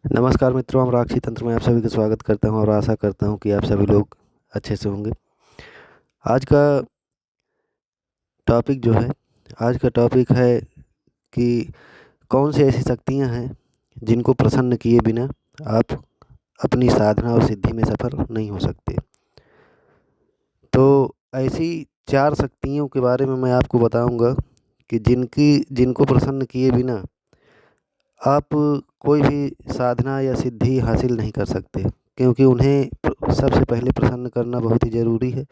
नमस्कार मित्रों, हम राक्षी तंत्र में आप सभी का स्वागत करता हूं और आशा करता हूं कि आप सभी लोग अच्छे से होंगे। आज का टॉपिक जो है आज का टॉपिक है कि कौन सी ऐसी शक्तियां हैं जिनको प्रसन्न किए बिना आप अपनी साधना और सिद्धि में सफल नहीं हो सकते। तो ऐसी 4 शक्तियों के बारे में मैं आपको बताऊंगा कि जिनको प्रसन्न किए बिना आप कोई भी साधना या सिद्धि हासिल नहीं कर सकते, क्योंकि उन्हें सबसे पहले प्रसन्न करना बहुत ही ज़रूरी है।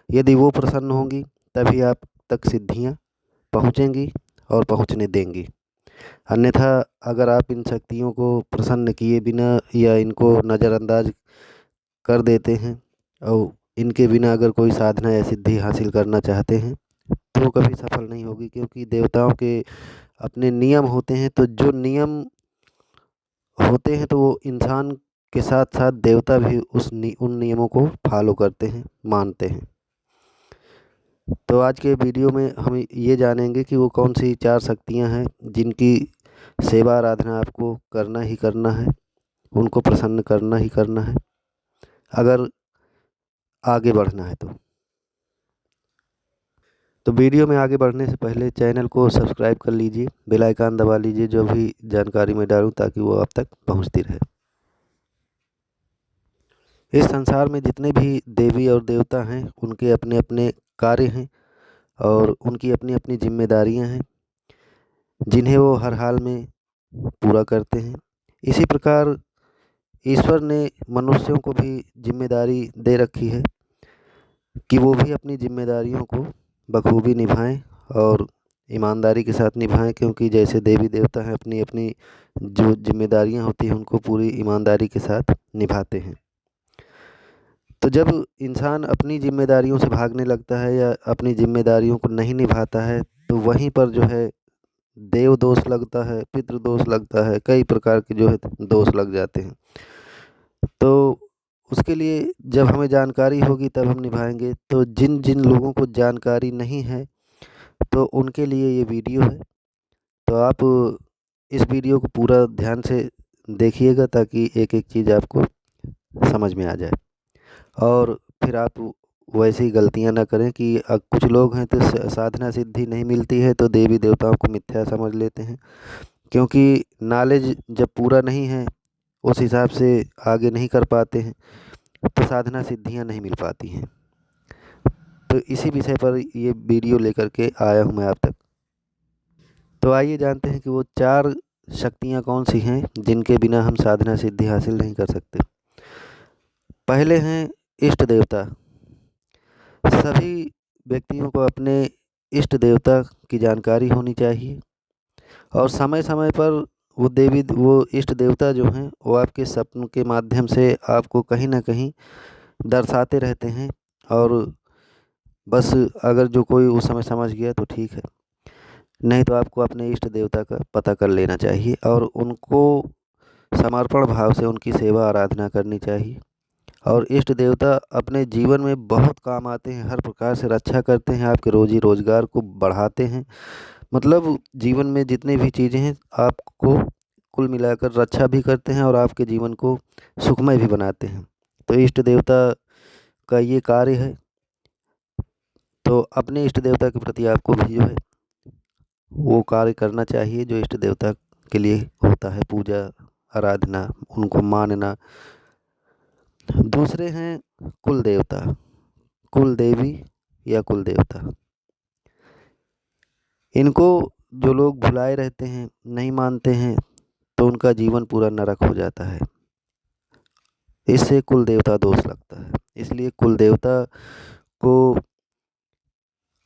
यदि वो प्रसन्न होंगी तभी आप तक सिद्धियां पहुंचेंगी और पहुंचने देंगी। अन्यथा अगर आप इन शक्तियों को प्रसन्न किए बिना या इनको नज़रअंदाज कर देते हैं और इनके बिना अगर कोई साधना या सिद्धि हासिल करना चाहते हैं तो वो कभी सफल नहीं होगी, क्योंकि देवताओं के अपने नियम होते हैं। तो जो नियम होते हैं तो वो इंसान के साथ साथ देवता भी उन नियमों को फॉलो करते हैं, मानते हैं। तो आज के वीडियो में हम ये जानेंगे कि वो कौन सी 4 शक्तियां हैं जिनकी सेवा आराधना आपको करना ही करना है, उनको प्रसन्न करना ही करना है अगर आगे बढ़ना है। तो वीडियो में आगे बढ़ने से पहले चैनल को सब्सक्राइब कर लीजिए, बेल आइकन दबा लीजिए, जो भी जानकारी मैं डालूं ताकि वो आप तक पहुंचती रहे। इस संसार में जितने भी देवी और देवता हैं उनके अपने अपने कार्य हैं और उनकी अपनी अपनी जिम्मेदारियां हैं जिन्हें वो हर हाल में पूरा करते हैं। इसी प्रकार ईश्वर ने मनुष्यों को भी जिम्मेदारी दे रखी है कि वो भी अपनी जिम्मेदारियों को बखूबी निभाएं और ईमानदारी के साथ निभाएं, क्योंकि जैसे देवी देवता हैं अपनी अपनी जो जिम्मेदारियां होती हैं उनको पूरी ईमानदारी के साथ निभाते हैं। तो जब इंसान अपनी जिम्मेदारियों से भागने लगता है या अपनी जिम्मेदारियों को नहीं निभाता है तो वहीं पर जो है देव दोष लगता है, पितृ दोष लगता है, कई प्रकार के जो है दोष लग जाते हैं। तो उसके लिए जब हमें जानकारी होगी तब हम निभाएंगे। तो जिन जिन लोगों को जानकारी नहीं है तो उनके लिए ये वीडियो है। तो आप इस वीडियो को पूरा ध्यान से देखिएगा ताकि एक एक चीज़ आपको समझ में आ जाए और फिर आप वैसी ही गलतियां ना करें कि कुछ लोग हैं तो साधना सिद्धि नहीं मिलती है तो देवी देवताओं को मिथ्या समझ लेते हैं, क्योंकि नॉलेज जब पूरा नहीं है उस हिसाब से आगे नहीं कर पाते हैं तो साधना सिद्धियां नहीं मिल पाती हैं। तो इसी विषय पर ये वीडियो लेकर के आया हूँ मैं आप तक। तो आइए जानते हैं कि वो 4 शक्तियाँ कौन सी हैं जिनके बिना हम साधना सिद्धि हासिल नहीं कर सकते। पहले हैं इष्ट देवता। सभी व्यक्तियों को अपने इष्ट देवता की जानकारी होनी चाहिए और समय समय पर वो इष्ट देवता जो हैं वो आपके स्वप्न के माध्यम से आपको कहीं ना कहीं दर्शाते रहते हैं। और बस अगर जो कोई उस समय समझ गया तो ठीक है, नहीं तो आपको अपने इष्ट देवता का पता कर लेना चाहिए और उनको समर्पण भाव से उनकी सेवा आराधना करनी चाहिए। और इष्ट देवता अपने जीवन में बहुत काम आते हैं, हर प्रकार से रक्षा करते हैं, आपके रोजी रोजगार को बढ़ाते हैं। मतलब जीवन में जितनी भी चीज़ें हैं आपको कुल मिलाकर रक्षा भी करते हैं और आपके जीवन को सुखमय भी बनाते हैं। तो इष्ट देवता का ये कार्य है। तो अपने इष्ट देवता के प्रति आपको भी जो है वो कार्य करना चाहिए जो इष्ट देवता के लिए होता है, पूजा आराधना, उनको मानना। दूसरे हैं कुल देवता, कुल देवी या कुल देवता। इनको जो लोग भुलाए रहते हैं, नहीं मानते हैं, तो उनका जीवन पूरा नरक हो जाता है। इससे कुल देवता दोष लगता है। इसलिए कुल देवता को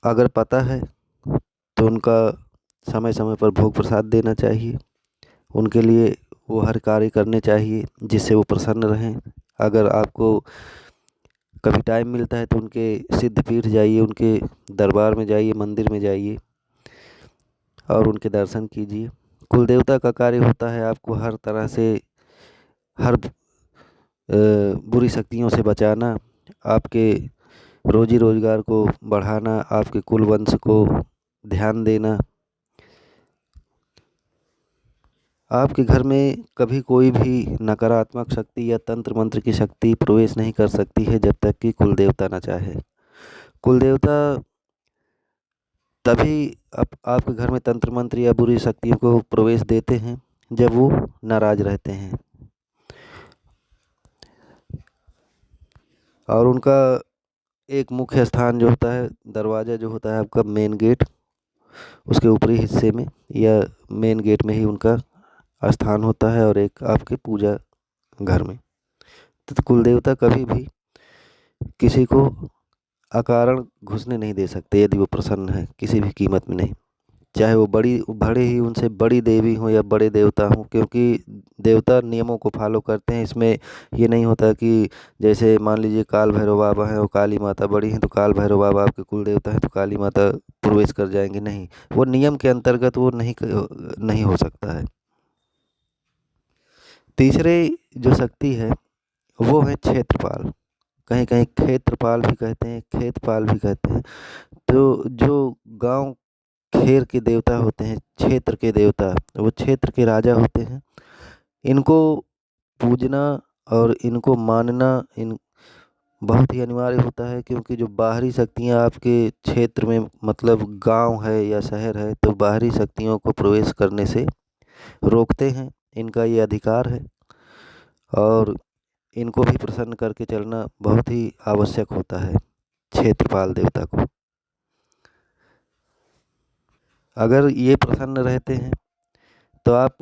अगर पता है तो उनका समय समय पर भोग प्रसाद देना चाहिए, उनके लिए वो हर कार्य करने चाहिए जिससे वो प्रसन्न रहें। अगर आपको कभी टाइम मिलता है तो उनके सिद्ध पीठ जाइए, उनके दरबार में जाइए, मंदिर में जाइए और उनके दर्शन कीजिए। कुल देवता का कार्य होता है आपको हर तरह से, हर बुरी शक्तियों से बचाना, आपके रोजी रोजगार को बढ़ाना, आपके कुल वंश को ध्यान देना, आपके घर में कभी कोई भी नकारात्मक शक्ति या तंत्र मंत्र की शक्ति प्रवेश नहीं कर सकती है जब तक कि कुल देवता न चाहे। कुल देवता तभी आपके घर में तंत्र मंत्र या बुरी शक्तियों को प्रवेश देते हैं जब वो नाराज रहते हैं। और उनका एक मुख्य स्थान जो होता है, दरवाज़ा जो होता है आपका मेन गेट, उसके ऊपरी हिस्से में या मेन गेट में ही उनका स्थान होता है, और एक आपके पूजा घर में। तो कुल देवता कभी भी किसी को अकारण घुसने नहीं दे सकते यदि वो प्रसन्न है, किसी भी कीमत में नहीं। चाहे वो बड़े ही उनसे बड़ी देवी हों या बड़े देवता हों, क्योंकि देवता नियमों को फॉलो करते हैं। इसमें ये नहीं होता कि जैसे मान लीजिए काल भैरव बाबा हैं और काली माता बड़ी हैं, तो काल भैरव बाबा आपके कुल देवता हैं तो काली माता प्रवेश कर जाएंगे, नहीं, वो नियम के अंतर्गत वो नहीं हो सकता है। तीसरी जो शक्ति है वो है क्षेत्रपाल, कहीं कहीं क्षेत्रपाल भी कहते हैं, खेतपाल भी कहते हैं। तो जो गांव खेर के देवता होते हैं, क्षेत्र के देवता, वो क्षेत्र के राजा होते हैं। इनको पूजना और इनको मानना इन बहुत ही अनिवार्य होता है, क्योंकि जो बाहरी शक्तियाँ आपके क्षेत्र में, मतलब गांव है या शहर है, तो बाहरी शक्तियों को प्रवेश करने से रोकते हैं। इनका ये अधिकार है और इनको भी प्रसन्न करके चलना बहुत ही आवश्यक होता है क्षेत्रपाल देवता को। अगर ये प्रसन्न रहते हैं तो आप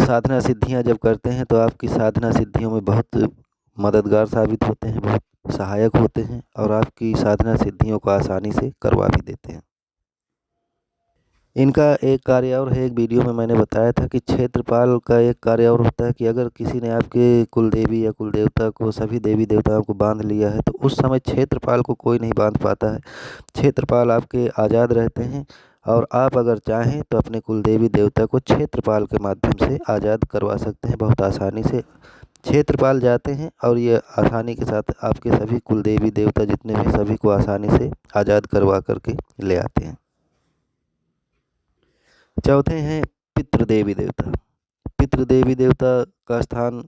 साधना सिद्धियां जब करते हैं तो आपकी साधना सिद्धियों में बहुत मददगार साबित होते हैं, बहुत सहायक होते हैं, और आपकी साधना सिद्धियों को आसानी से करवा भी देते हैं। इनका एक कार्य और है, एक वीडियो में मैंने बताया था कि क्षेत्रपाल का एक कार्य और होता है कि अगर किसी ने आपके कुल देवी या कुल देवता को, सभी देवी देवताओं को बांध लिया है, तो उस समय क्षेत्रपाल को कोई नहीं बांध पाता है। क्षेत्रपाल आपके आज़ाद रहते हैं, और आप अगर चाहें तो अपने कुल देवी देवता को क्षेत्रपाल के माध्यम से आज़ाद करवा सकते हैं। बहुत आसानी से क्षेत्रपाल जाते हैं और ये आसानी के साथ आपके सभी कुल देवी देवता जितने भी, सभी को आसानी से आज़ाद करवा करके ले आते हैं। चौथे हैं पितृदेवी देवता। पितृदेवी देवता का स्थान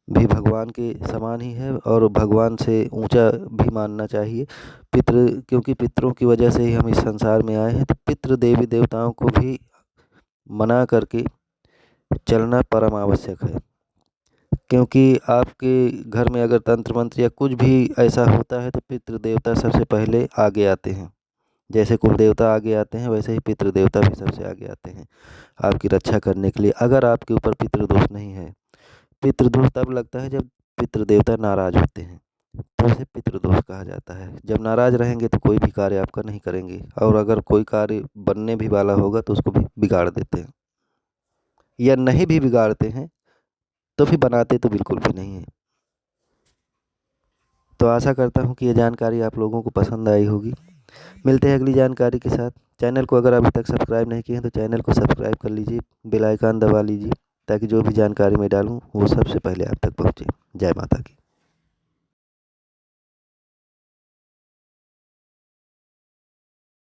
भी भगवान के समान ही है और भगवान से ऊंचा भी मानना चाहिए। क्योंकि पितरों की वजह से ही हम इस संसार में आए हैं, तो पितृदेवी देवताओं को भी मना करके चलना परम आवश्यक है। क्योंकि आपके घर में अगर तंत्र मंत्र या कुछ भी ऐसा होता है तो पितृदेवता सबसे पहले आगे आते हैं। जैसे कुल देवता आगे आते हैं, वैसे ही पितृदेवता भी सबसे आगे आते हैं आपकी रक्षा करने के लिए। अगर आपके ऊपर पितृदोष नहीं है, पितृदोष तब लगता है जब पितृदेवता नाराज होते हैं, तो उसे पितृदोष कहा जाता है। जब नाराज रहेंगे तो कोई भी कार्य आपका नहीं करेंगे, और अगर कोई कार्य बनने भी वाला होगा तो उसको भी बिगाड़ देते हैं, या नहीं भी बिगाड़ते हैं तो भी बनाते तो बिल्कुल भी नहीं है। तो आशा करता हूँ कि ये जानकारी आप लोगों को पसंद आई होगी। मिलते हैं अगली जानकारी के साथ। चैनल को अगर अभी तक सब्सक्राइब नहीं किए हैं तो चैनल को सब्सक्राइब कर लीजिए, बेल आइकन दबा लीजिए, ताकि जो भी जानकारी मैं डालूँ वो सबसे पहले आप तक पहुँचे। जय माता की।